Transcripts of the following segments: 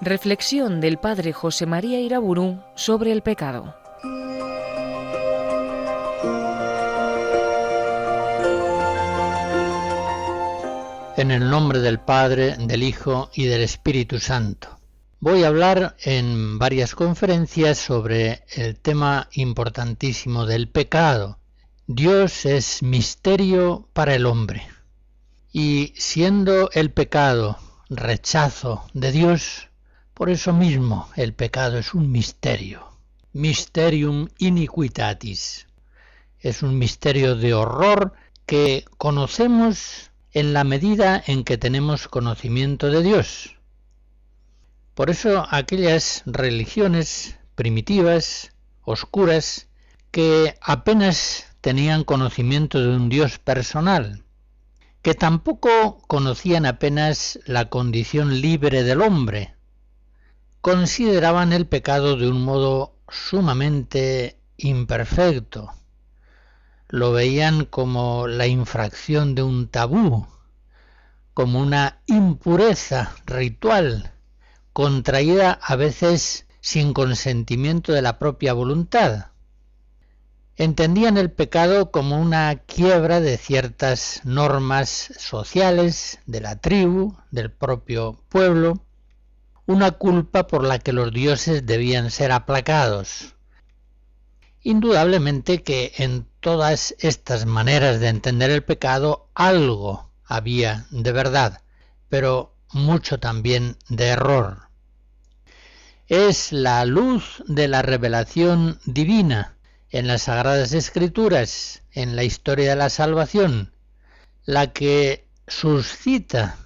Reflexión del padre José María Iraburu sobre el pecado. En el nombre del Padre, del Hijo y del Espíritu Santo. Voy a hablar en varias conferencias sobre el tema importantísimo del pecado. Dios es misterio para el hombre. Y siendo el pecado rechazo de Dios, por eso mismo el pecado es un misterio. Mysterium iniquitatis. Es un misterio de horror que conocemos en la medida en que tenemos conocimiento de Dios. Por eso aquellas religiones primitivas, oscuras, que apenas tenían conocimiento de un Dios personal, que tampoco conocían apenas la condición libre del hombre, consideraban el pecado de un modo sumamente imperfecto. Lo veían como la infracción de un tabú, como una impureza ritual, contraída a veces sin consentimiento de la propia voluntad. Entendían el pecado como una quiebra de ciertas normas sociales, de la tribu, del propio pueblo, una culpa por la que los dioses debían ser aplacados. Indudablemente que en todas estas maneras de entender el pecado algo había de verdad, pero mucho también de error. Es la luz de la revelación divina en las Sagradas Escrituras, en la historia de la salvación, la que suscita,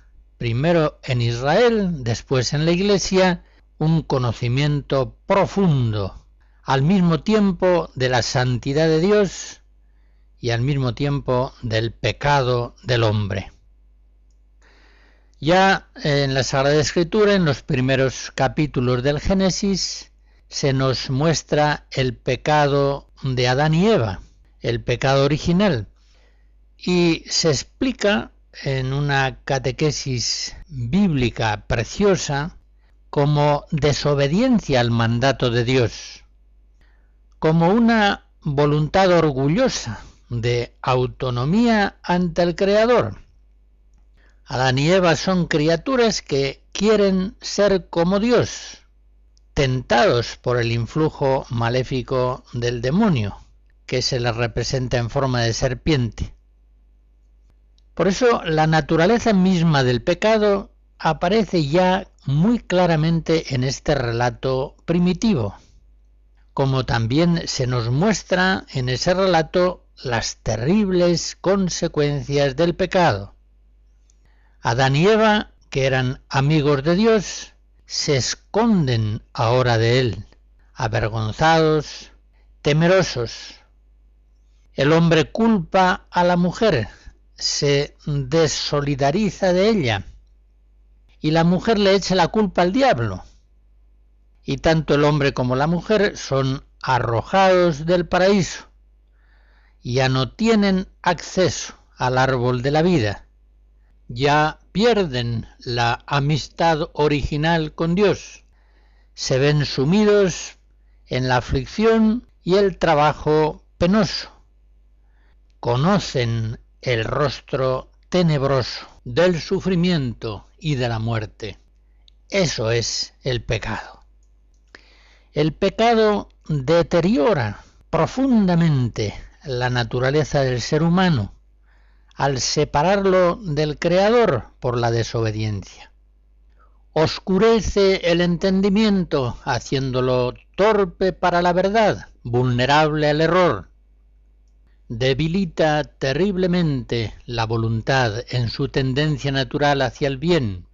primero en Israel, después en la Iglesia, un conocimiento profundo, al mismo tiempo de la santidad de Dios y al mismo tiempo del pecado del hombre. Ya en la Sagrada Escritura, en los primeros capítulos del Génesis, se nos muestra el pecado de Adán y Eva, el pecado original, y se explica en una catequesis bíblica preciosa como desobediencia al mandato de Dios, como una voluntad orgullosa de autonomía ante el Creador. Adán y Eva son criaturas que quieren ser como Dios, tentados por el influjo maléfico del demonio, que se les representa en forma de serpiente. Por eso la naturaleza misma del pecado aparece ya muy claramente en este relato primitivo, como también se nos muestra en ese relato las terribles consecuencias del pecado. Adán y Eva, que eran amigos de Dios, se esconden ahora de él, avergonzados, temerosos. El hombre culpa a la mujer, se desolidariza de ella, y la mujer le echa la culpa al diablo. Y tanto el hombre como la mujer son arrojados del paraíso, ya no tienen acceso al árbol de la vida, ya pierden la amistad original con Dios, se ven sumidos en la aflicción y el trabajo penoso, conocen el rostro tenebroso del sufrimiento y de la muerte. Eso es el pecado. El pecado deteriora profundamente la naturaleza del ser humano al separarlo del Creador por la desobediencia. Oscurece el entendimiento, haciéndolo torpe para la verdad, vulnerable al error. Debilita terriblemente la voluntad en su tendencia natural hacia el bien.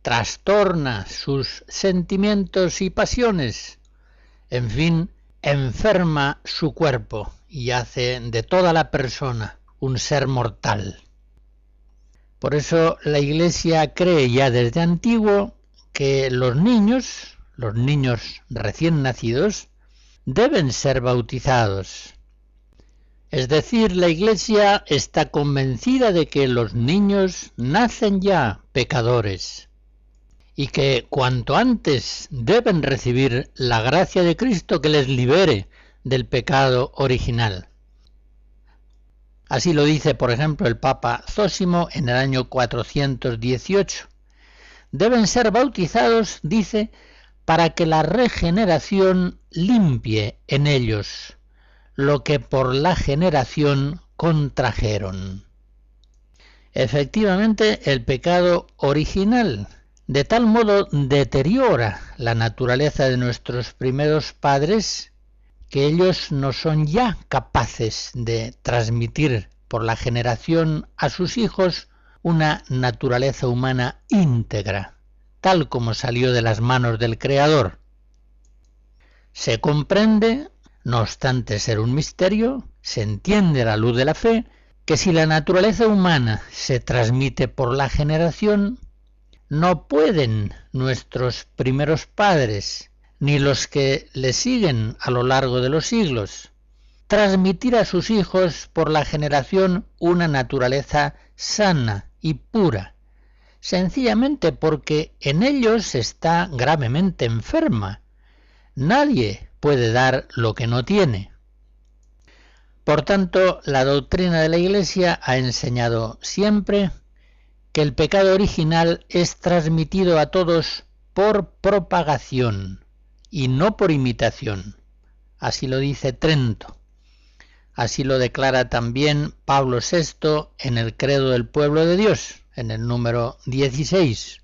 Trastorna sus sentimientos y pasiones. En fin, enferma su cuerpo y hace de toda la persona un ser mortal. Por eso la Iglesia cree ya desde antiguo que los niños recién nacidos, deben ser bautizados. Es decir, la Iglesia está convencida de que los niños nacen ya pecadores y que cuanto antes deben recibir la gracia de Cristo que les libere del pecado original. Así lo dice, por ejemplo, el Papa Zósimo en el año 418. Deben ser bautizados, dice, para que la regeneración limpie en ellos lo que por la generación contrajeron. Efectivamente, el pecado original de tal modo deteriora la naturaleza de nuestros primeros padres que ellos no son ya capaces de transmitir por la generación a sus hijos una naturaleza humana íntegra, tal como salió de las manos del Creador. Se comprende, no obstante ser un misterio, se entiende a la luz de la fe, que si la naturaleza humana se transmite por la generación, no pueden nuestros primeros padres, ni los que le siguen a lo largo de los siglos, transmitir a sus hijos por la generación una naturaleza sana y pura, sencillamente porque en ellos está gravemente enferma. Nadie puede dar lo que no tiene. Por tanto, la doctrina de la Iglesia ha enseñado siempre que el pecado original es transmitido a todos por propagación y no por imitación. Así lo dice Trento. Así lo declara también Pablo VI en el Credo del Pueblo de Dios, en el número 16.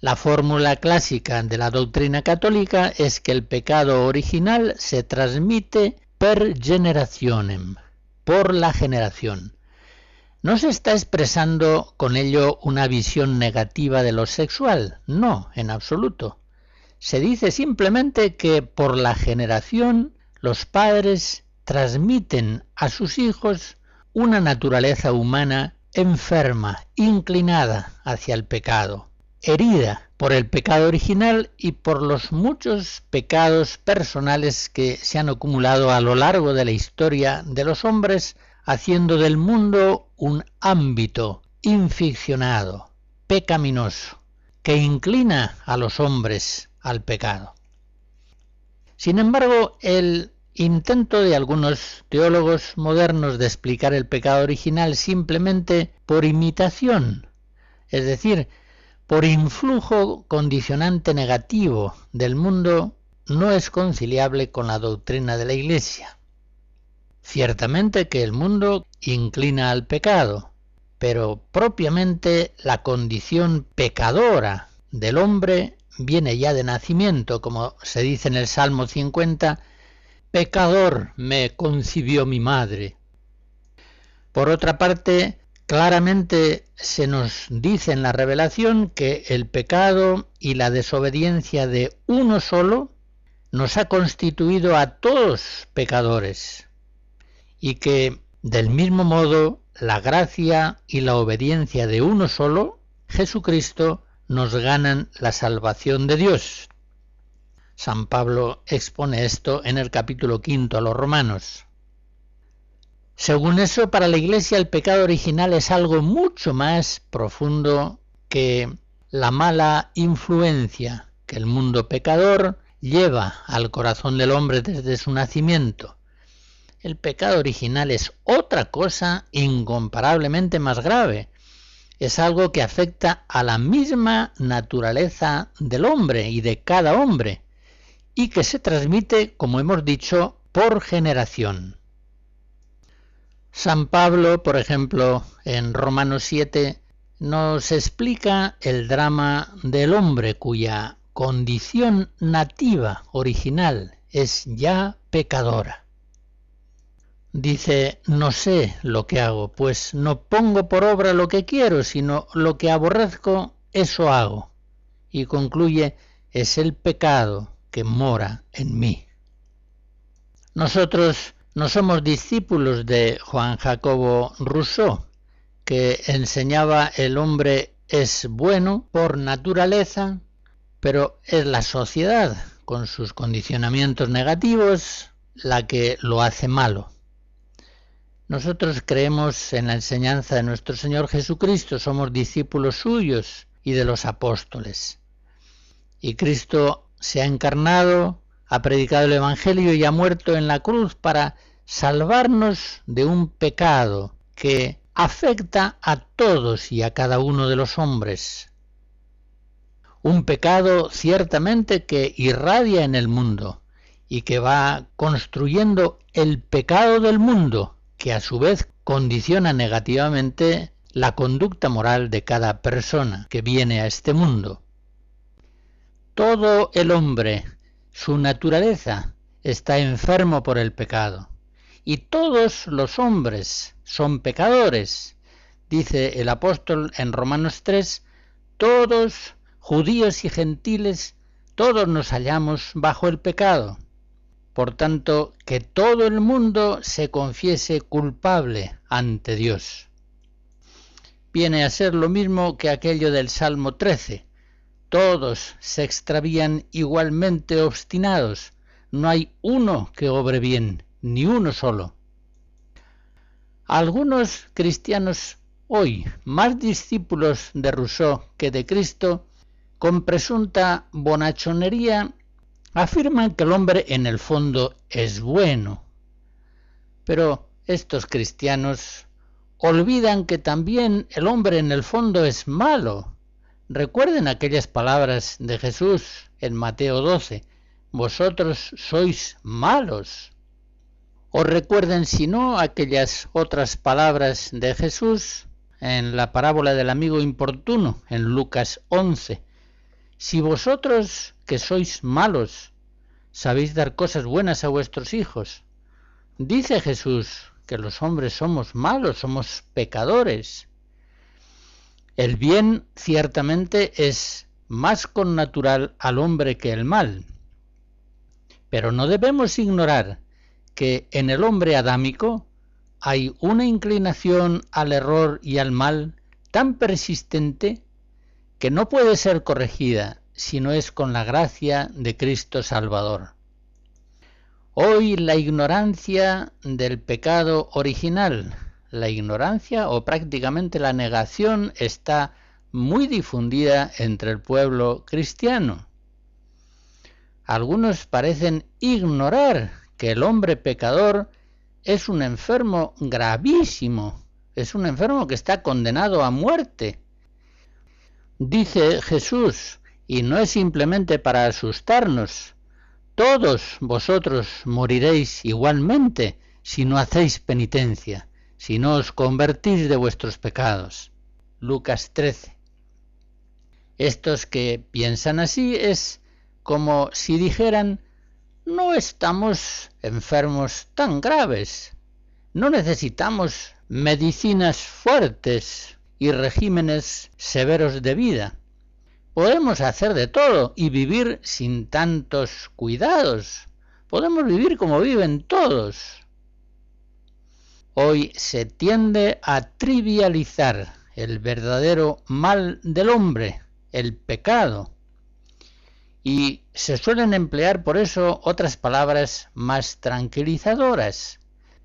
La fórmula clásica de la doctrina católica es que el pecado original se transmite per generationem, por la generación. No se está expresando con ello una visión negativa de lo sexual, no, en absoluto. Se dice simplemente que por la generación los padres transmiten a sus hijos una naturaleza humana enferma, inclinada hacia el pecado, herida por el pecado original y por los muchos pecados personales que se han acumulado a lo largo de la historia de los hombres, haciendo del mundo un ámbito inficcionado, pecaminoso, que inclina a los hombres al pecado. Sin embargo, el intento de algunos teólogos modernos de explicar el pecado original simplemente por imitación, es decir, por influjo condicionante negativo del mundo, no es conciliable con la doctrina de la Iglesia. Ciertamente que el mundo inclina al pecado, pero propiamente la condición pecadora del hombre viene ya de nacimiento, como se dice en el Salmo 50, «Pecador me concibió mi madre». Por otra parte, claramente se nos dice en la revelación que el pecado y la desobediencia de uno solo nos ha constituido a todos pecadores, y que, del mismo modo, la gracia y la obediencia de uno solo, Jesucristo, nos ganan la salvación de Dios. San Pablo expone esto en el capítulo 5 a los Romanos. Según eso, para la Iglesia el pecado original es algo mucho más profundo que la mala influencia que el mundo pecador lleva al corazón del hombre desde su nacimiento. El pecado original es otra cosa incomparablemente más grave. Es algo que afecta a la misma naturaleza del hombre y de cada hombre, y que se transmite, como hemos dicho, por generación. San Pablo, por ejemplo, en Romanos 7, nos explica el drama del hombre cuya condición nativa, original, es ya pecadora. Dice, no sé lo que hago, pues no pongo por obra lo que quiero, sino lo que aborrezco, eso hago. Y concluye, es el pecado que mora en mí. Nosotros no somos discípulos de Juan Jacobo Rousseau, que enseñaba el hombre es bueno por naturaleza, pero es la sociedad, con sus condicionamientos negativos, la que lo hace malo. Nosotros creemos en la enseñanza de nuestro Señor Jesucristo, somos discípulos suyos, y de los apóstoles. Y Cristo se ha encarnado, ha predicado el Evangelio y ha muerto en la cruz para salvarnos de un pecado que afecta a todos y a cada uno de los hombres. Un pecado ciertamente que irradia en el mundo y que va construyendo el pecado del mundo, que a su vez condiciona negativamente la conducta moral de cada persona que viene a este mundo. Todo el hombre, su naturaleza, está enfermo por el pecado. Y todos los hombres son pecadores. Dice el apóstol en Romanos 3, todos, judíos y gentiles, todos nos hallamos bajo el pecado. Por tanto, que todo el mundo se confiese culpable ante Dios. Viene a ser lo mismo que aquello del Salmo 13. Todos se extravían igualmente obstinados. No hay uno que obre bien, ni uno solo. Algunos cristianos hoy, más discípulos de Rousseau que de Cristo, con presunta bonachonería, afirman que el hombre en el fondo es bueno. Pero estos cristianos olvidan que también el hombre en el fondo es malo. Recuerden aquellas palabras de Jesús en Mateo 12, vosotros sois malos. O recuerden, si no, aquellas otras palabras de Jesús en la parábola del amigo importuno, en Lucas 11. Si vosotros, que sois malos, sabéis dar cosas buenas a vuestros hijos. Dice Jesús que los hombres somos malos, somos pecadores. El bien ciertamente es más connatural al hombre que el mal. Pero no debemos ignorar que en el hombre adámico hay una inclinación al error y al mal tan persistente que no puede ser corregida si no es con la gracia de Cristo Salvador. Hoy la ignorancia del pecado original, la ignorancia o prácticamente la negación está muy difundida entre el pueblo cristiano. Algunos parecen ignorar que el hombre pecador es un enfermo gravísimo, es un enfermo que está condenado a muerte. Dice Jesús, y no es simplemente para asustarnos, todos vosotros moriréis igualmente si no hacéis penitencia, si no os convertís de vuestros pecados. Lucas 13. Estos que piensan así es como si dijeran, no estamos enfermos tan graves, no necesitamos medicinas fuertes y regímenes severos de vida. Podemos hacer de todo y vivir sin tantos cuidados. Podemos vivir como viven todos. Hoy se tiende a trivializar el verdadero mal del hombre, el pecado. Y se suelen emplear por eso otras palabras más tranquilizadoras.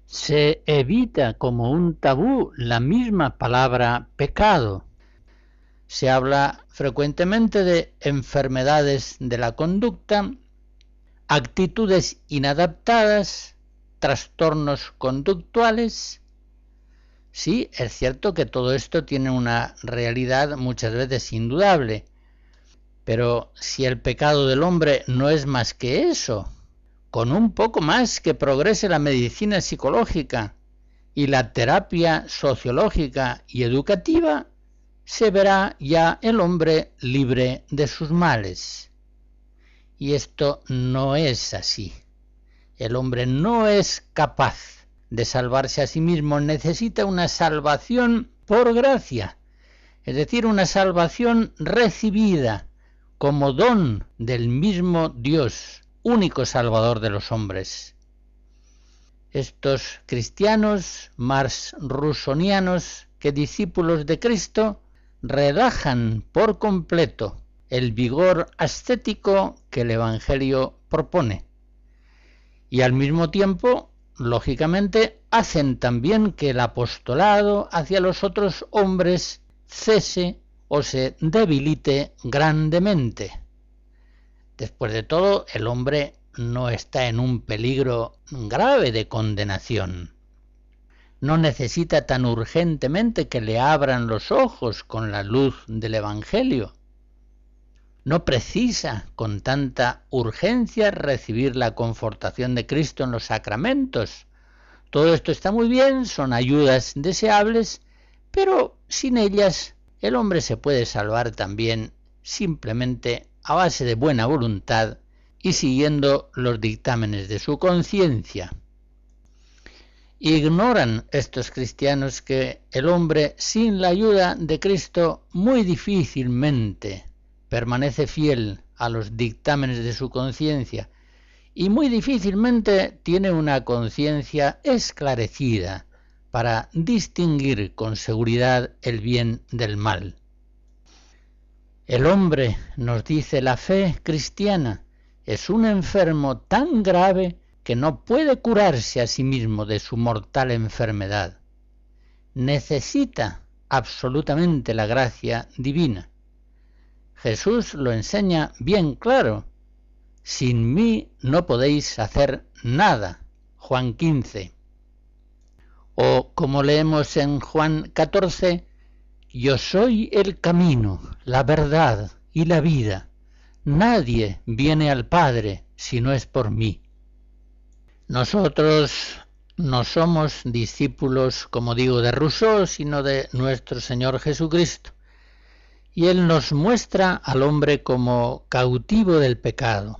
Se evita como un tabú la misma palabra pecado. Se habla frecuentemente de enfermedades de la conducta, actitudes inadaptadas, trastornos conductuales. Sí, es cierto que todo esto tiene una realidad muchas veces indudable, pero si el pecado del hombre no es más que eso, con un poco más que progrese la medicina psicológica y la terapia sociológica y educativa, se verá ya el hombre libre de sus males. Y esto no es así. El hombre no es capaz de salvarse a sí mismo, necesita una salvación por gracia, es decir, una salvación recibida como don del mismo Dios, único Salvador de los hombres. Estos cristianos más rusonianos que discípulos de Cristo relajan por completo el vigor ascético que el Evangelio propone. Y al mismo tiempo, lógicamente, hacen también que el apostolado hacia los otros hombres cese o se debilite grandemente. Después de todo, el hombre no está en un peligro grave de condenación. No necesita tan urgentemente que le abran los ojos con la luz del Evangelio. No precisa con tanta urgencia recibir la confortación de Cristo en los sacramentos. Todo esto está muy bien, son ayudas deseables, pero sin ellas el hombre se puede salvar también simplemente a base de buena voluntad y siguiendo los dictámenes de su conciencia. Ignoran estos cristianos que el hombre sin la ayuda de Cristo muy difícilmente permanece fiel a los dictámenes de su conciencia y muy difícilmente tiene una conciencia esclarecida para distinguir con seguridad el bien del mal. El hombre, nos dice la fe cristiana, es un enfermo tan grave que no puede curarse a sí mismo de su mortal enfermedad. Necesita absolutamente la gracia divina. Jesús lo enseña bien claro. Sin mí no podéis hacer nada. Juan 15. O como leemos en Juan 14, yo soy el camino, la verdad y la vida. Nadie viene al Padre si no es por mí. Nosotros no somos discípulos, como digo, de Rousseau, sino de nuestro Señor Jesucristo. Y Él nos muestra al hombre como cautivo del pecado,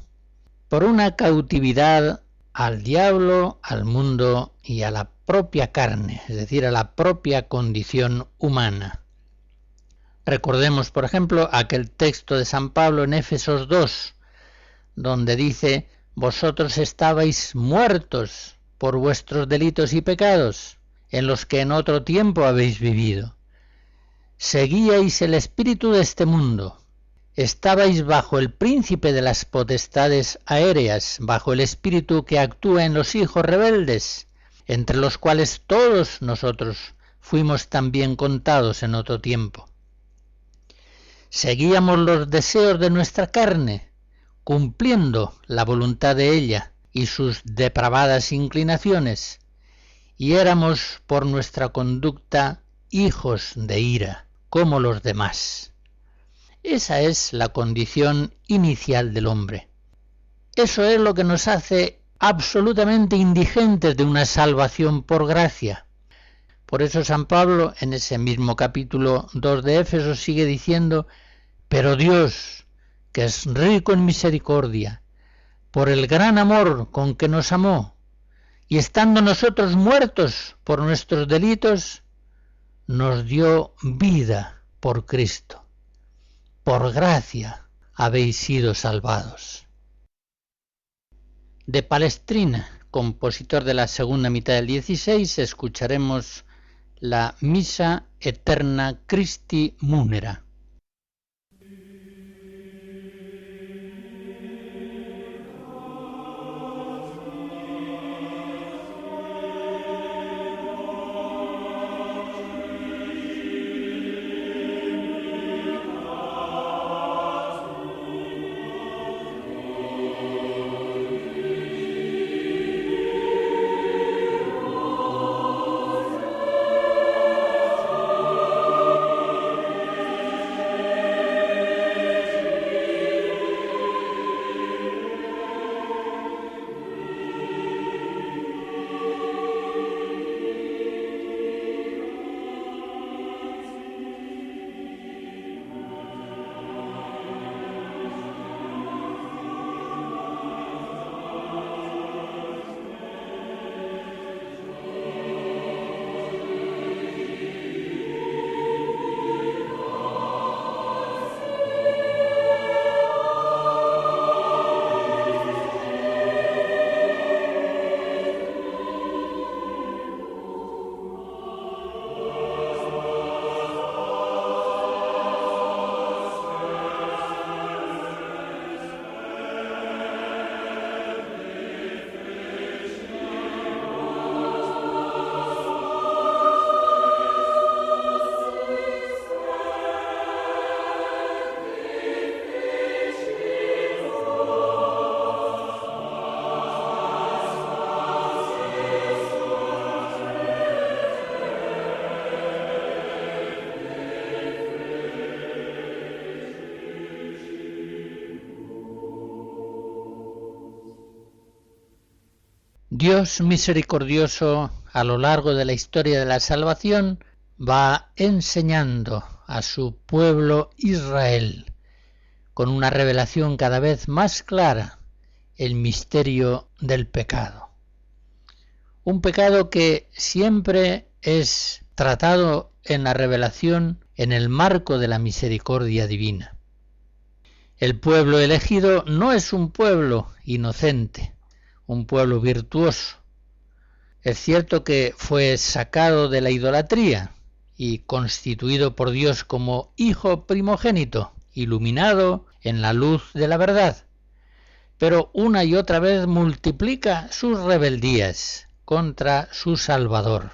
por una cautividad al diablo, al mundo y a la propia carne, es decir, a la propia condición humana. Recordemos, por ejemplo, aquel texto de San Pablo en Éfesos 2, donde dice: vosotros estabais muertos por vuestros delitos y pecados, en los que en otro tiempo habéis vivido. Seguíais el espíritu de este mundo, estabais bajo el príncipe de las potestades aéreas, bajo el espíritu que actúa en los hijos rebeldes, entre los cuales todos nosotros fuimos también contados en otro tiempo. Seguíamos los deseos de nuestra carne, cumpliendo la voluntad de ella y sus depravadas inclinaciones, y éramos por nuestra conducta hijos de ira, como los demás. Esa es la condición inicial del hombre. Eso es lo que nos hace absolutamente indigentes de una salvación por gracia. Por eso San Pablo, en ese mismo capítulo 2 de Éfesos, sigue diciendo: pero Dios, que es rico en misericordia, por el gran amor con que nos amó, y estando nosotros muertos por nuestros delitos, nos dio vida por Cristo. Por gracia habéis sido salvados. De Palestrina, compositor de la segunda mitad del 16, escucharemos la Misa Eterna Christi Munera. Dios misericordioso, a lo largo de la historia de la salvación, va enseñando a su pueblo Israel, con una revelación cada vez más clara, el misterio del pecado. Un pecado que siempre es tratado en la revelación en el marco de la misericordia divina. El pueblo elegido no es un pueblo inocente, un pueblo virtuoso. Es cierto que fue sacado de la idolatría y constituido por Dios como hijo primogénito, iluminado en la luz de la verdad, pero una y otra vez multiplica sus rebeldías contra su Salvador.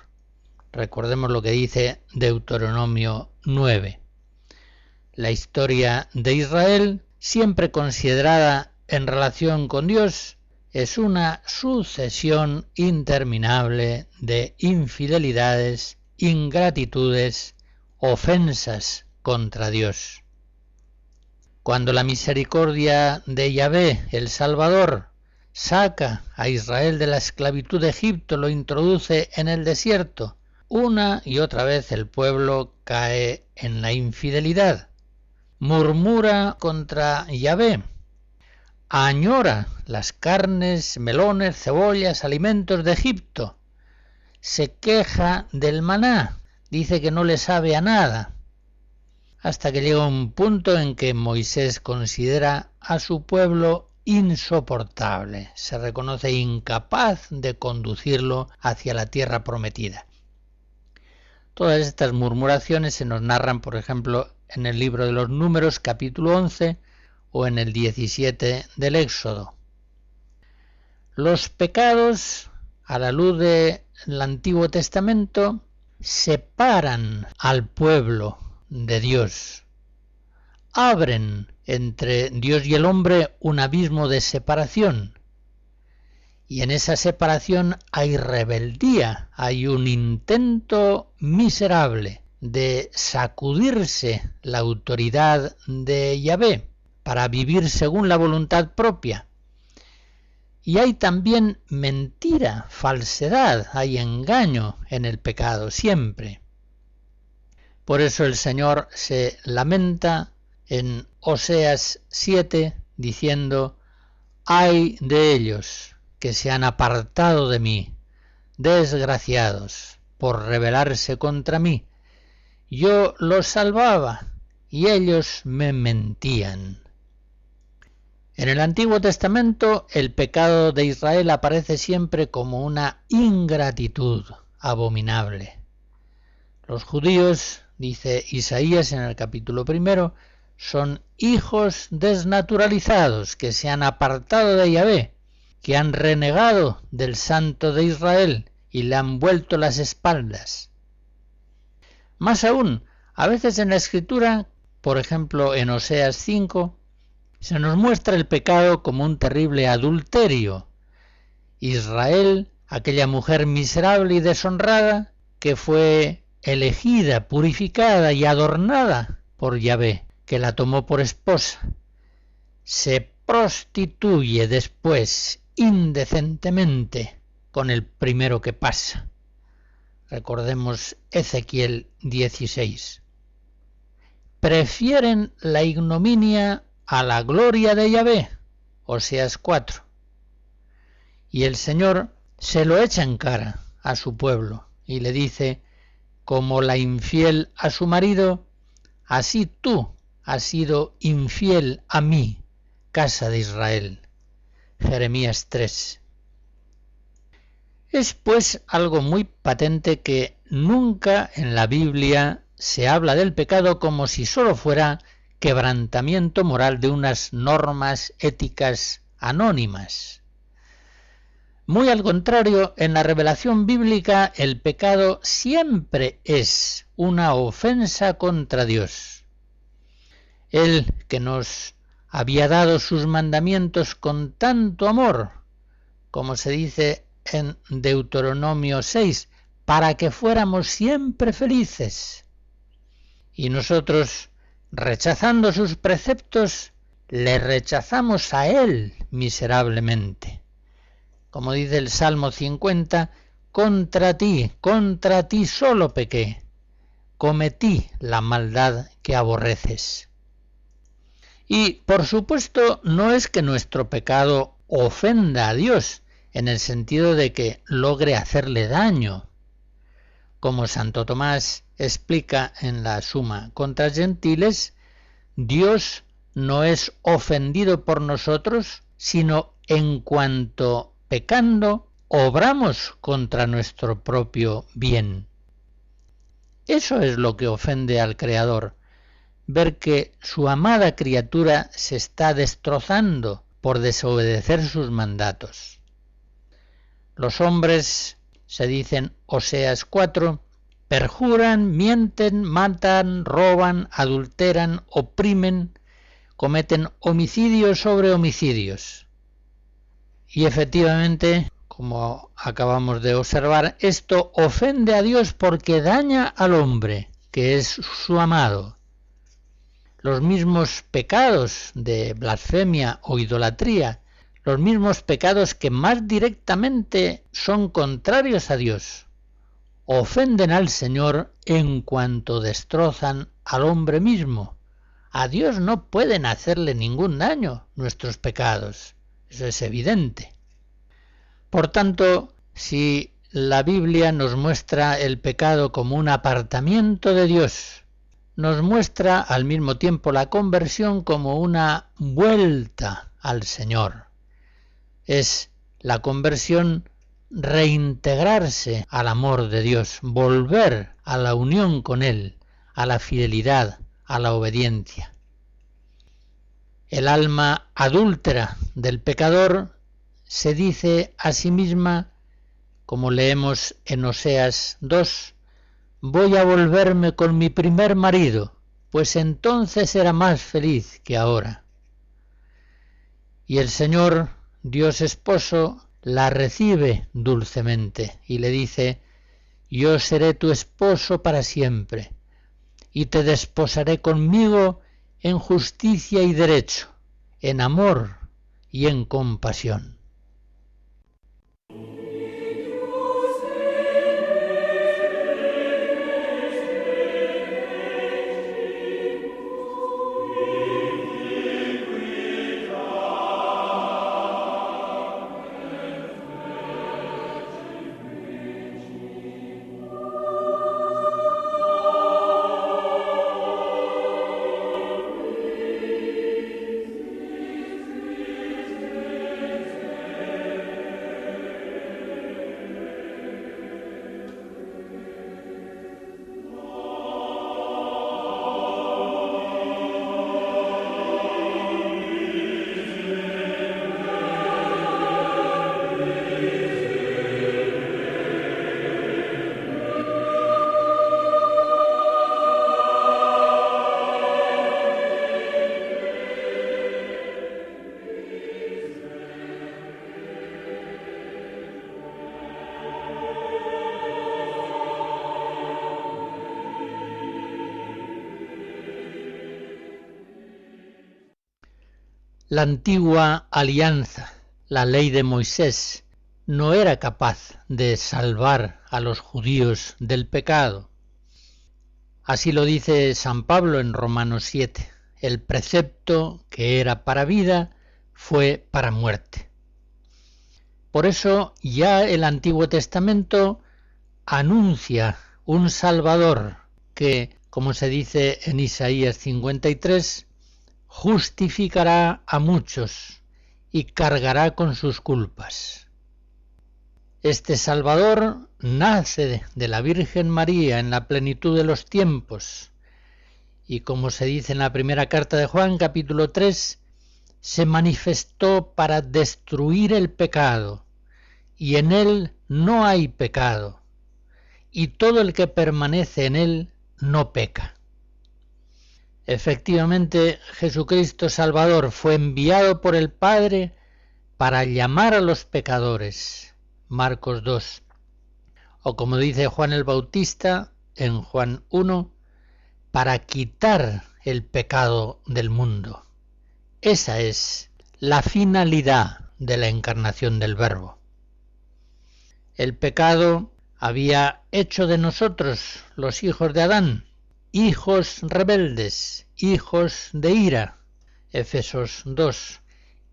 Recordemos lo que dice Deuteronomio 9. La historia de Israel, siempre considerada en relación con Dios, es una sucesión interminable de infidelidades, ingratitudes, ofensas contra Dios. Cuando la misericordia de Yahvé, el Salvador, saca a Israel de la esclavitud de Egipto, lo introduce en el desierto, una y otra vez el pueblo cae en la infidelidad, murmura contra Yahvé, añora las carnes, melones, cebollas, alimentos de Egipto, se queja del maná, dice que no le sabe a nada, hasta que llega un punto en que Moisés considera a su pueblo insoportable, se reconoce incapaz de conducirlo hacia la tierra prometida. Todas estas murmuraciones se nos narran, por ejemplo, en el libro de los Números, capítulo 11, o en el 17 del Éxodo. Los pecados, a la luz del Antiguo Testamento, separan al pueblo de Dios. Abren entre Dios y el hombre un abismo de separación. Y en esa separación hay rebeldía, hay un intento miserable de sacudirse la autoridad de Yahvé para vivir según la voluntad propia. Y hay también mentira, falsedad, hay engaño en el pecado siempre. Por eso el Señor se lamenta en Oseas 7 diciendo: «Ay de ellos que se han apartado de mí, desgraciados, por rebelarse contra mí. Yo los salvaba y ellos me mentían». En el Antiguo Testamento el pecado de Israel aparece siempre como una ingratitud abominable. Los judíos, dice Isaías en el capítulo 1, son hijos desnaturalizados que se han apartado de Yahvé, que han renegado del Santo de Israel y le han vuelto las espaldas. Más aún, a veces en la Escritura, por ejemplo en Oseas 5, se nos muestra el pecado como un terrible adulterio. Israel, aquella mujer miserable y deshonrada, que fue elegida, purificada y adornada por Yahvé, que la tomó por esposa, se prostituye después indecentemente con el primero que pasa. Recordemos Ezequiel 16. Prefieren la ignominia a la gloria de Yahvé, Oseas 4. Y el Señor se lo echa en cara a su pueblo y le dice: como la infiel a su marido, así tú has sido infiel a mí, casa de Israel. Jeremías 3. Es pues algo muy patente que nunca en la Biblia se habla del pecado como si solo fuera quebrantamiento moral de unas normas éticas anónimas. Muy al contrario, en la revelación bíblica el pecado siempre es una ofensa contra Dios. Él que nos había dado sus mandamientos con tanto amor, como se dice en Deuteronomio 6, para que fuéramos siempre felices. Y nosotros, rechazando sus preceptos, le rechazamos a Él miserablemente. Como dice el Salmo 50, contra ti solo pequé, cometí la maldad que aborreces. Y, por supuesto, no es que nuestro pecado ofenda a Dios, en el sentido de que logre hacerle daño. Como Santo Tomás explica en la Suma contra Gentiles, Dios no es ofendido por nosotros, sino en cuanto pecando obramos contra nuestro propio bien. Eso es lo que ofende al Creador, ver que su amada criatura se está destrozando por desobedecer sus mandatos. Los hombres, se dice en Oseas 4, perjuran, mienten, matan, roban, adulteran, oprimen, cometen homicidios sobre homicidios. Y efectivamente, como acabamos de observar, esto ofende a Dios porque daña al hombre, que es su amado. Los mismos pecados de blasfemia o idolatría, los mismos pecados que más directamente son contrarios a Dios, ofenden al Señor en cuanto destrozan al hombre mismo. A Dios no pueden hacerle ningún daño nuestros pecados, eso es evidente. Por tanto, si la Biblia nos muestra el pecado como un apartamiento de Dios, nos muestra al mismo tiempo la conversión como una vuelta al Señor. Es la conversión reintegrarse al amor de Dios, volver a la unión con Él, a la fidelidad, a la obediencia. El alma adúltera del pecador se dice a sí misma, como leemos en Oseas 2, voy a volverme con mi primer marido, pues entonces era más feliz que ahora. Y el Señor, Dios esposo, la recibe dulcemente y le dice, yo seré tu esposo para siempre, y te desposaré conmigo en justicia y derecho, en amor y en compasión. La antigua alianza, la ley de Moisés, no era capaz de salvar a los judíos del pecado. Así lo dice San Pablo en Romanos 7. El precepto que era para vida fue para muerte. Por eso ya el Antiguo Testamento anuncia un Salvador que, como se dice en Isaías 53, justificará a muchos y cargará con sus culpas. Este Salvador nace de la Virgen María en la plenitud de los tiempos y, como se dice en la primera carta de Juan, capítulo 3, se manifestó para destruir el pecado, y en él no hay pecado, y todo el que permanece en él no peca. Efectivamente, Jesucristo Salvador fue enviado por el Padre para llamar a los pecadores, Marcos 2, o como dice Juan el Bautista en Juan 1, para quitar el pecado del mundo. Esa es la finalidad de la encarnación del Verbo. El pecado había hecho de nosotros, los hijos de Adán, hijos rebeldes, hijos de ira. Efesios 2.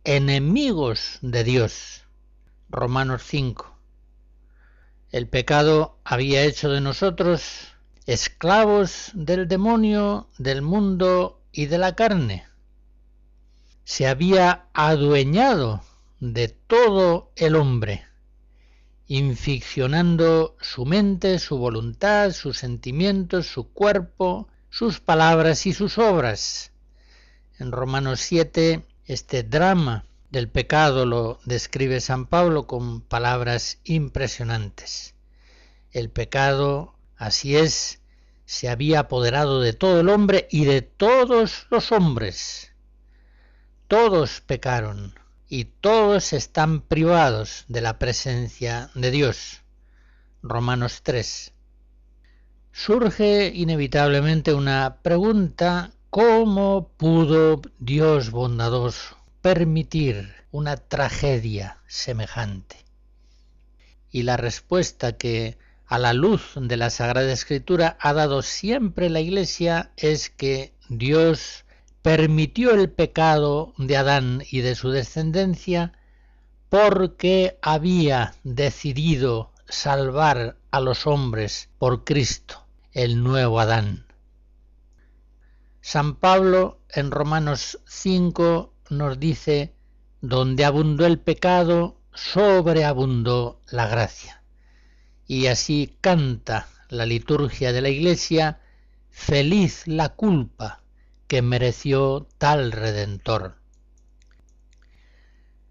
Enemigos de Dios. Romanos 5. El pecado había hecho de nosotros esclavos del demonio, del mundo y de la carne. Se había adueñado de todo el hombre, inficcionando su mente, su voluntad, sus sentimientos, su cuerpo, sus palabras y sus obras. En Romanos 7, este drama del pecado lo describe San Pablo con palabras impresionantes. El pecado, así es, se había apoderado de todo el hombre y de todos los hombres. Todos pecaron y todos están privados de la presencia de Dios. Romanos 3. Surge inevitablemente una pregunta: ¿cómo pudo Dios bondadoso permitir una tragedia semejante? Y la respuesta que, a la luz de la Sagrada Escritura, ha dado siempre la Iglesia es que Dios permitió el pecado de Adán y de su descendencia porque había decidido salvar a los hombres por Cristo, el nuevo Adán. San Pablo en Romanos 5 nos dice: donde abundó el pecado, sobreabundó la gracia. Y así canta la liturgia de la Iglesia: feliz la culpa que mereció tal Redentor.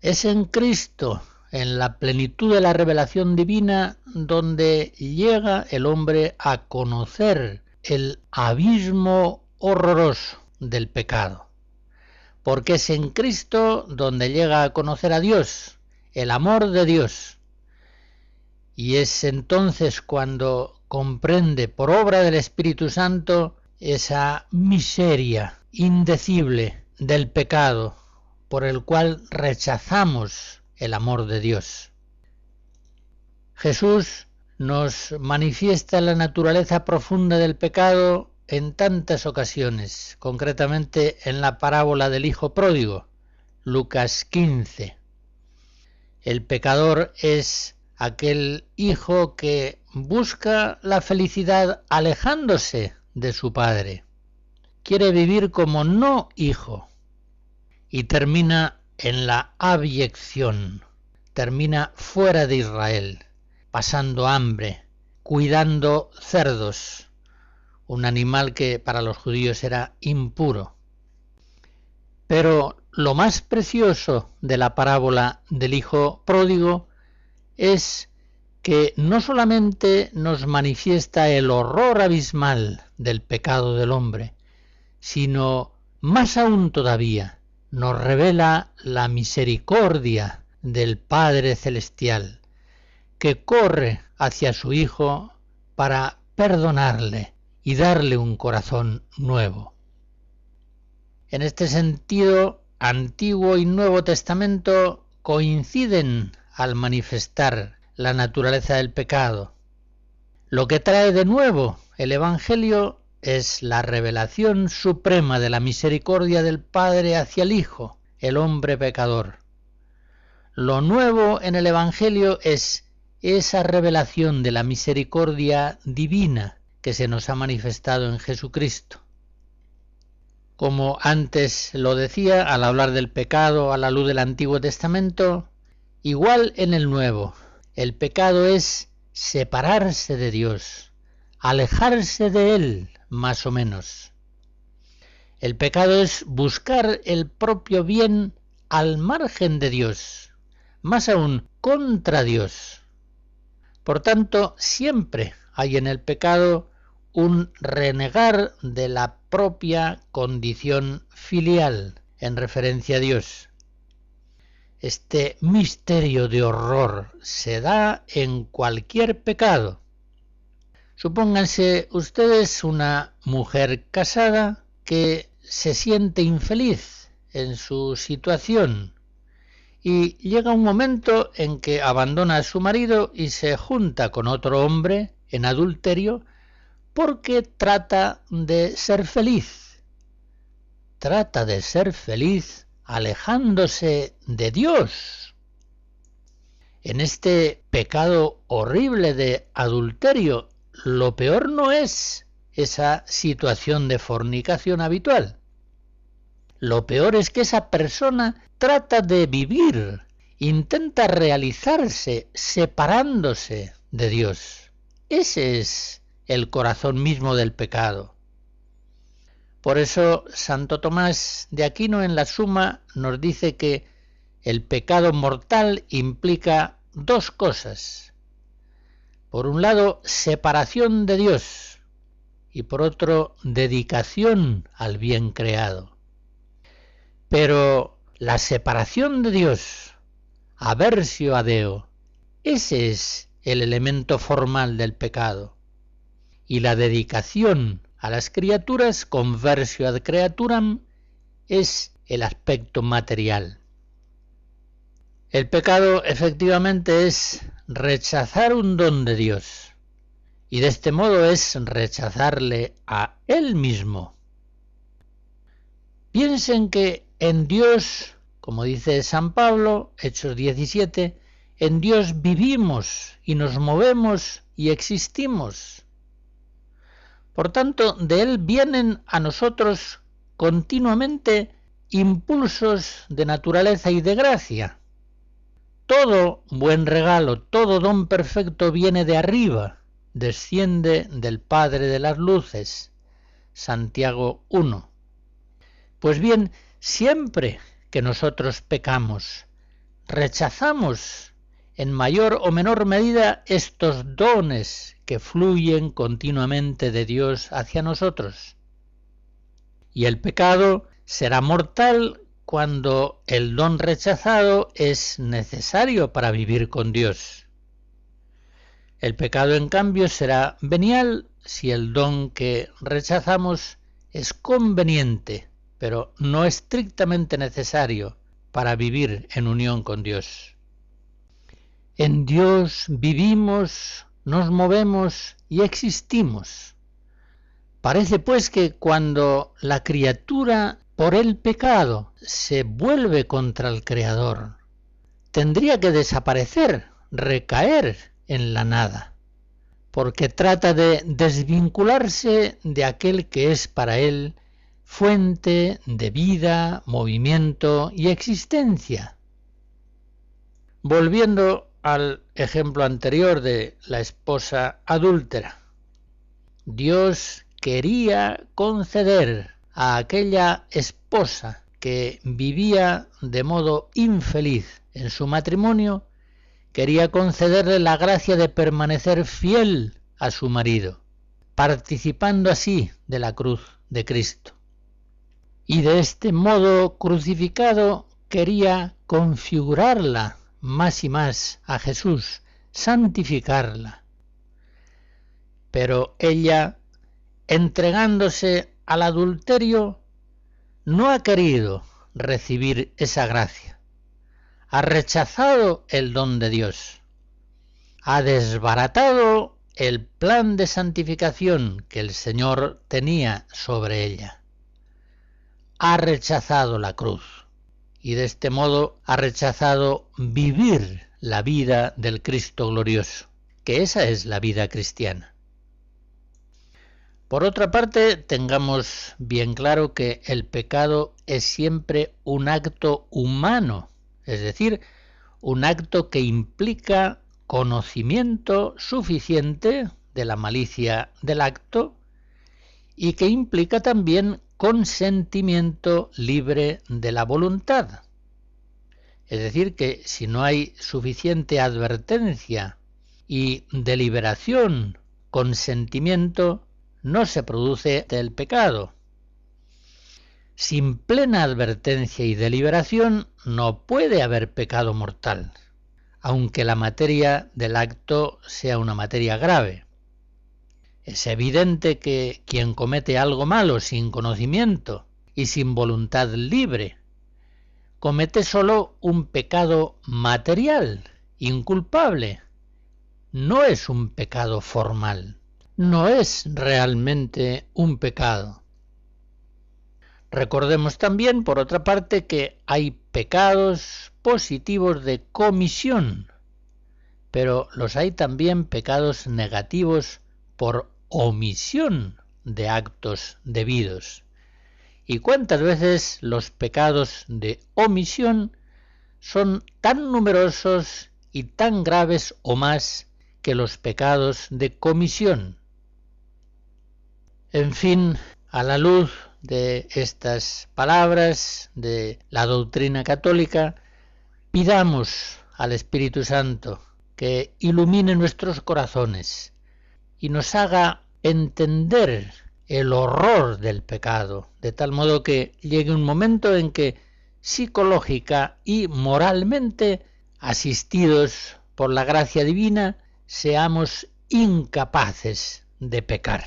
Es en Cristo, en la plenitud de la revelación divina, donde llega el hombre a conocer el abismo horroroso del pecado. Porque es en Cristo donde llega a conocer a Dios, el amor de Dios. Y es entonces cuando comprende por obra del Espíritu Santo esa miseria indecible del pecado por el cual rechazamos el amor de Dios. Jesús nos manifiesta la naturaleza profunda del pecado en tantas ocasiones, concretamente en la parábola del Hijo Pródigo, Lucas 15. El pecador es aquel hijo que busca la felicidad alejándose de su padre. Quiere vivir como no hijo y termina en la abyección, termina fuera de Israel, pasando hambre, cuidando cerdos, un animal que para los judíos era impuro. Pero lo más precioso de la parábola del Hijo Pródigo es que no solamente nos manifiesta el horror abismal del pecado del hombre, sino más aún todavía nos revela la misericordia del Padre Celestial, que corre hacia su Hijo para perdonarle y darle un corazón nuevo. En este sentido, Antiguo y Nuevo Testamento coinciden al manifestar la naturaleza del pecado. Lo que trae de nuevo el Evangelio es la revelación suprema de la misericordia del Padre hacia el Hijo, el hombre pecador. Lo nuevo en el Evangelio es esa revelación de la misericordia divina que se nos ha manifestado en Jesucristo. Como antes lo decía, al hablar del pecado a la luz del Antiguo Testamento, igual en el Nuevo, el pecado es separarse de Dios, alejarse de Él, más o menos. El pecado es buscar el propio bien al margen de Dios, más aún contra Dios. Por tanto, siempre hay en el pecado un renegar de la propia condición filial en referencia a Dios. Este misterio de horror se da en cualquier pecado. Supónganse ustedes una mujer casada que se siente infeliz en su situación y llega un momento en que abandona a su marido y se junta con otro hombre en adulterio porque trata de ser feliz. Trata de ser feliz alejándose de Dios. En este pecado horrible de adulterio, lo peor no es esa situación de fornicación habitual. Lo peor es que esa persona trata de vivir, intenta realizarse separándose de Dios. Ese es el corazón mismo del pecado. Por eso Santo Tomás de Aquino en la Suma nos dice que el pecado mortal implica dos cosas. Por un lado, separación de Dios y por otro, dedicación al bien creado. Pero la separación de Dios, aversio a Deo, ese es el elemento formal del pecado. Y la dedicación a las criaturas, conversio ad creaturam, es el aspecto material. El pecado efectivamente es rechazar un don de Dios, y de este modo es rechazarle a Él mismo. Piensen que en Dios, como dice San Pablo, Hechos 17, en Dios vivimos y nos movemos y existimos. Por tanto, de Él vienen a nosotros continuamente impulsos de naturaleza y de gracia. Todo buen regalo, todo don perfecto viene de arriba, desciende del Padre de las luces. Santiago 1. Pues bien, siempre que nosotros pecamos, rechazamos en mayor o menor medida estos dones que fluyen continuamente de Dios hacia nosotros. Y el pecado será mortal cuando el don rechazado es necesario para vivir con Dios. El pecado, en cambio, será venial si el don que rechazamos es conveniente, pero no estrictamente necesario para vivir en unión con Dios. En Dios vivimos, nos movemos y existimos. Parece pues que cuando la criatura por el pecado se vuelve contra el Creador, tendría que desaparecer, recaer en la nada, porque trata de desvincularse de aquel que es para él fuente de vida, movimiento y existencia. Volviendo al ejemplo anterior de la esposa adúltera, Dios quería conceder a aquella esposa que vivía de modo infeliz en su matrimonio, quería concederle la gracia de permanecer fiel a su marido, participando así de la cruz de Cristo. Y de este modo crucificado quería configurarla más y más a Jesús, santificarla. Pero ella, entregándose al adulterio, no ha querido recibir esa gracia. Ha rechazado el don de Dios. Ha desbaratado el plan de santificación que el Señor tenía sobre ella. Ha rechazado la cruz y de este modo ha rechazado vivir la vida del Cristo glorioso, que esa es la vida cristiana. Por otra parte, tengamos bien claro que el pecado es siempre un acto humano, es decir, un acto que implica conocimiento suficiente de la malicia del acto y que implica también consentimiento libre de la voluntad. Es decir, que si no hay suficiente advertencia y deliberación, consentimiento, no se produce el pecado. Sin plena advertencia y deliberación no puede haber pecado mortal, aunque la materia del acto sea una materia grave. Es evidente que quien comete algo malo sin conocimiento y sin voluntad libre comete solo un pecado material, inculpable. No es un pecado formal, no es realmente un pecado. Recordemos también, por otra parte, que hay pecados positivos de comisión, pero los hay también pecados negativos por omisión de actos debidos. ¿Y cuántas veces los pecados de omisión son tan numerosos y tan graves o más que los pecados de comisión? En fin, a la luz de estas palabras de la doctrina católica, pidamos al Espíritu Santo que ilumine nuestros corazones y nos haga entender el horror del pecado, de tal modo que llegue un momento en que psicológica y moralmente, asistidos por la gracia divina, seamos incapaces de pecar.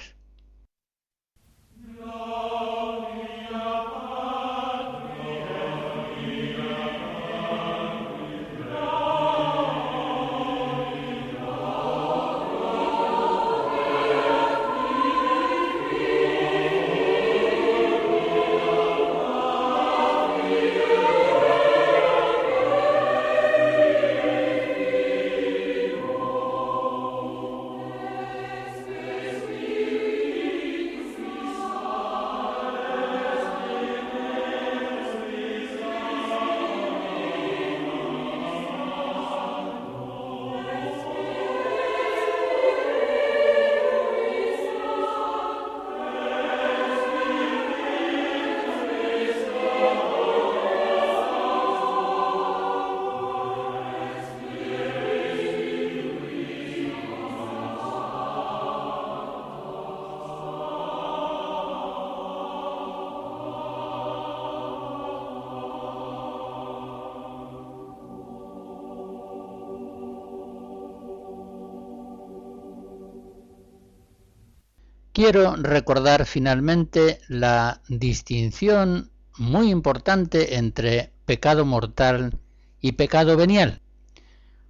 Quiero recordar finalmente la distinción muy importante entre pecado mortal y pecado venial.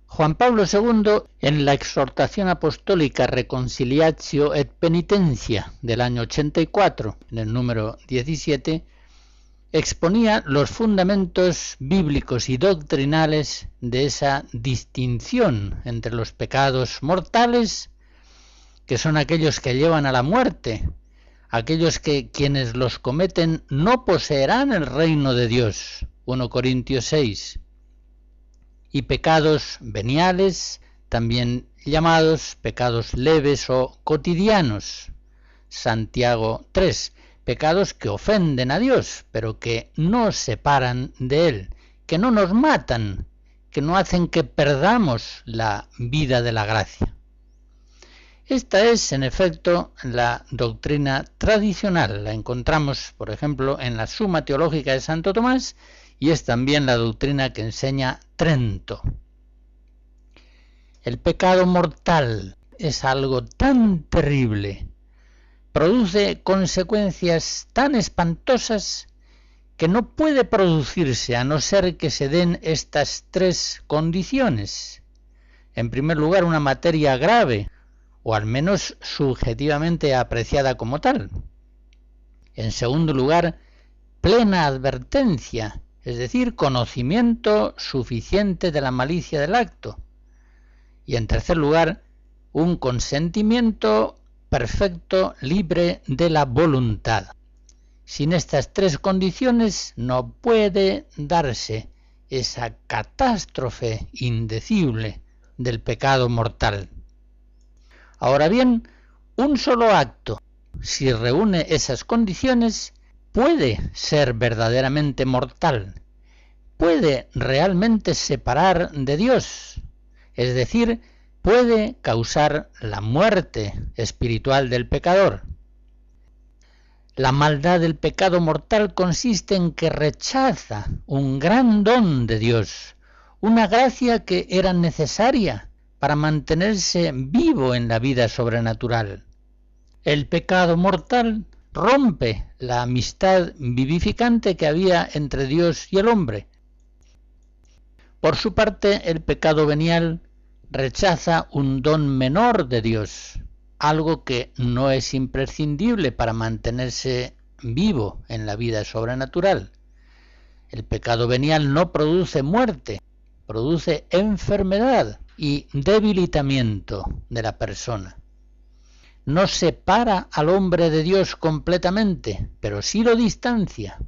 Juan Pablo II, en la exhortación apostólica Reconciliatio et Penitencia del año 84, en el número 17, exponía los fundamentos bíblicos y doctrinales de esa distinción entre los pecados mortales, que son aquellos que llevan a la muerte, aquellos que quienes los cometen no poseerán el reino de Dios, 1 Corintios 6, y pecados veniales, también llamados pecados leves o cotidianos, Santiago 3, pecados que ofenden a Dios, pero que no separan de Él, que no nos matan, que no hacen que perdamos la vida de la gracia. Esta es, en efecto, la doctrina tradicional. La encontramos, por ejemplo, en la Suma Teológica de Santo Tomás y es también la doctrina que enseña Trento. El pecado mortal es algo tan terrible, produce consecuencias tan espantosas que no puede producirse a no ser que se den estas tres condiciones. En primer lugar, una materia grave, o al menos subjetivamente apreciada como tal. En segundo lugar, plena advertencia, es decir, conocimiento suficiente de la malicia del acto. Y en tercer lugar, un consentimiento perfecto, libre de la voluntad. Sin estas tres condiciones no puede darse esa catástrofe indecible del pecado mortal. Ahora bien, un solo acto, si reúne esas condiciones, puede ser verdaderamente mortal, puede realmente separar de Dios, es decir, puede causar la muerte espiritual del pecador. La maldad del pecado mortal consiste en que rechaza un gran don de Dios, una gracia que era necesaria para mantenerse vivo en la vida sobrenatural. El pecado mortal rompe la amistad vivificante que había entre Dios y el hombre, Por su parte, el pecado venial rechaza un don menor de Dios, algo que no es imprescindible para mantenerse vivo en la vida sobrenatural. El pecado venial no produce muerte, produce enfermedad y debilitamiento de la persona. No separa al hombre de Dios completamente, pero sí lo distancia.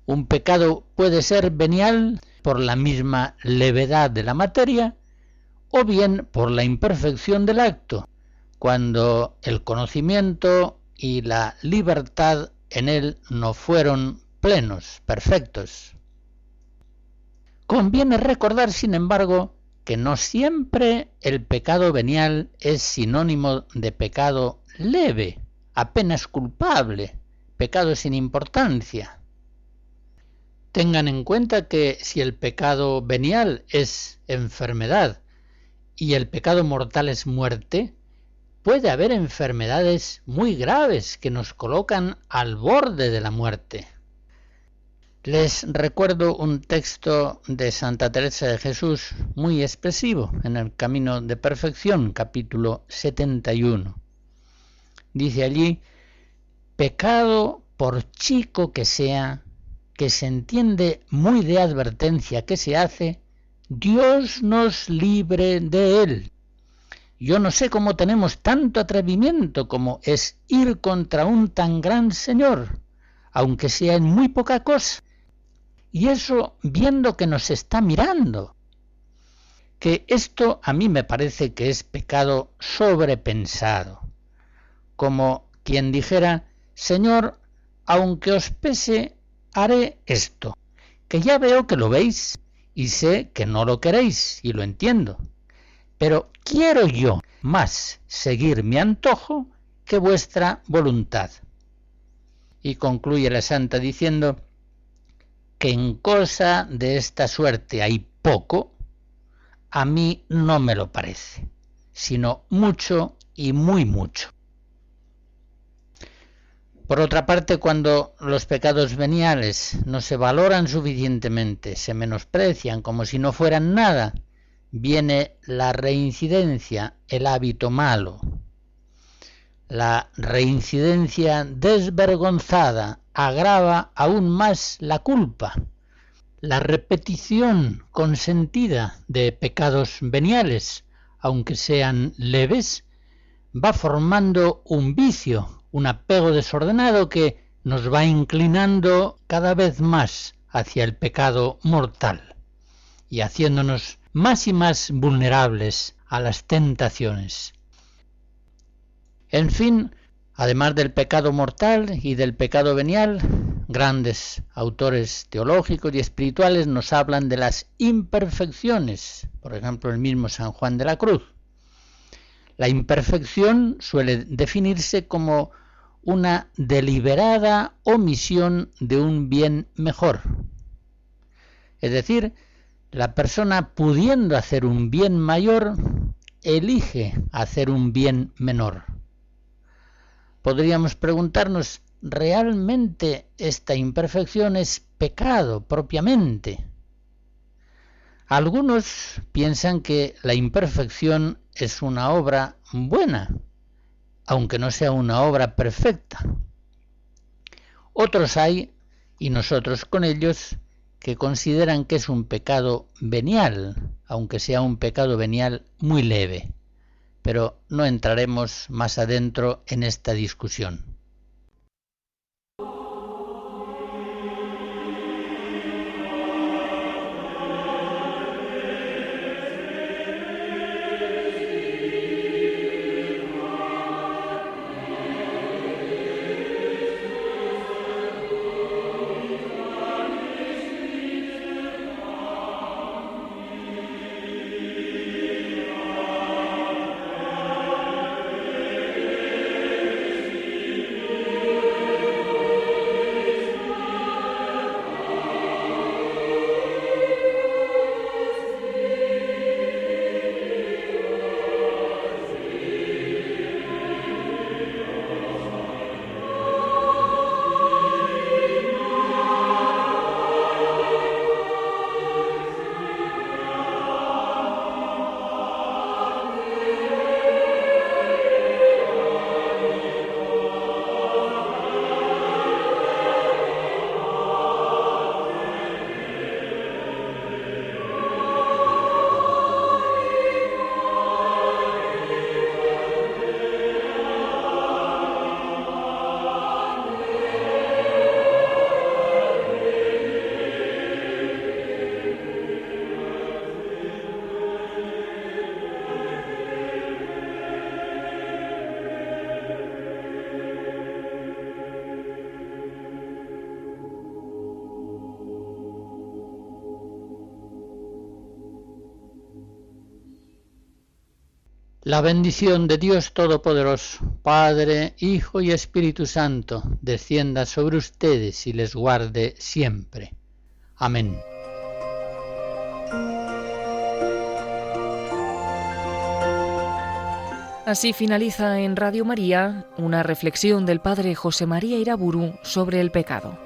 Un pecado puede ser venial por la misma levedad de la materia o bien por la imperfección del acto, cuando el conocimiento y la libertad en él no fueron plenos, perfectos. Conviene recordar, sin embargo, que no siempre el pecado venial es sinónimo de pecado leve, apenas culpable, pecado sin importancia. Tengan en cuenta que si el pecado venial es enfermedad y el pecado mortal es muerte, puede haber enfermedades muy graves que nos colocan al borde de la muerte. Les recuerdo un texto de Santa Teresa de Jesús muy expresivo en el Camino de Perfección, capítulo 71. Dice allí: pecado, por chico que sea, que se entiende muy de advertencia que se hace, Dios nos libre de él. Yo no sé cómo tenemos tanto atrevimiento como es ir contra un tan gran Señor, aunque sea en muy poca cosa. Y eso viendo que nos está mirando. Que esto a mí me parece que es pecado sobrepensado. Como quien dijera: Señor, aunque os pese, haré esto, que ya veo que lo veis y sé que no lo queréis y lo entiendo. Pero quiero yo más seguir mi antojo que vuestra voluntad. Y concluye la santa diciendo que en cosa de esta suerte hay poco, a mí no me lo parece, sino mucho y muy mucho. Por otra parte, cuando los pecados veniales no se valoran suficientemente, se menosprecian como si no fueran nada, viene la reincidencia, el hábito malo. La reincidencia desvergonzada agrava aún más la culpa. La repetición consentida de pecados veniales, aunque sean leves, va formando un vicio, un apego desordenado que nos va inclinando cada vez más hacia el pecado mortal y haciéndonos más y más vulnerables a las tentaciones. En fin, además del pecado mortal y del pecado venial, grandes autores teológicos y espirituales nos hablan de las imperfecciones, por ejemplo el mismo San Juan de la Cruz. La imperfección suele definirse como una deliberada omisión de un bien mejor. Es decir, la persona, pudiendo hacer un bien mayor, elige hacer un bien menor. Podríamos preguntarnos, ¿realmente esta imperfección es pecado propiamente? Algunos piensan que la imperfección es una obra buena, aunque no sea una obra perfecta. Otros hay, y nosotros con ellos, que consideran que es un pecado venial, aunque sea un pecado venial muy leve. Pero no entraremos más adentro en esta discusión. La bendición de Dios Todopoderoso, Padre, Hijo y Espíritu Santo, descienda sobre ustedes y les guarde siempre. Amén. Así finaliza en Radio María una reflexión del Padre José María Iraburu sobre el pecado.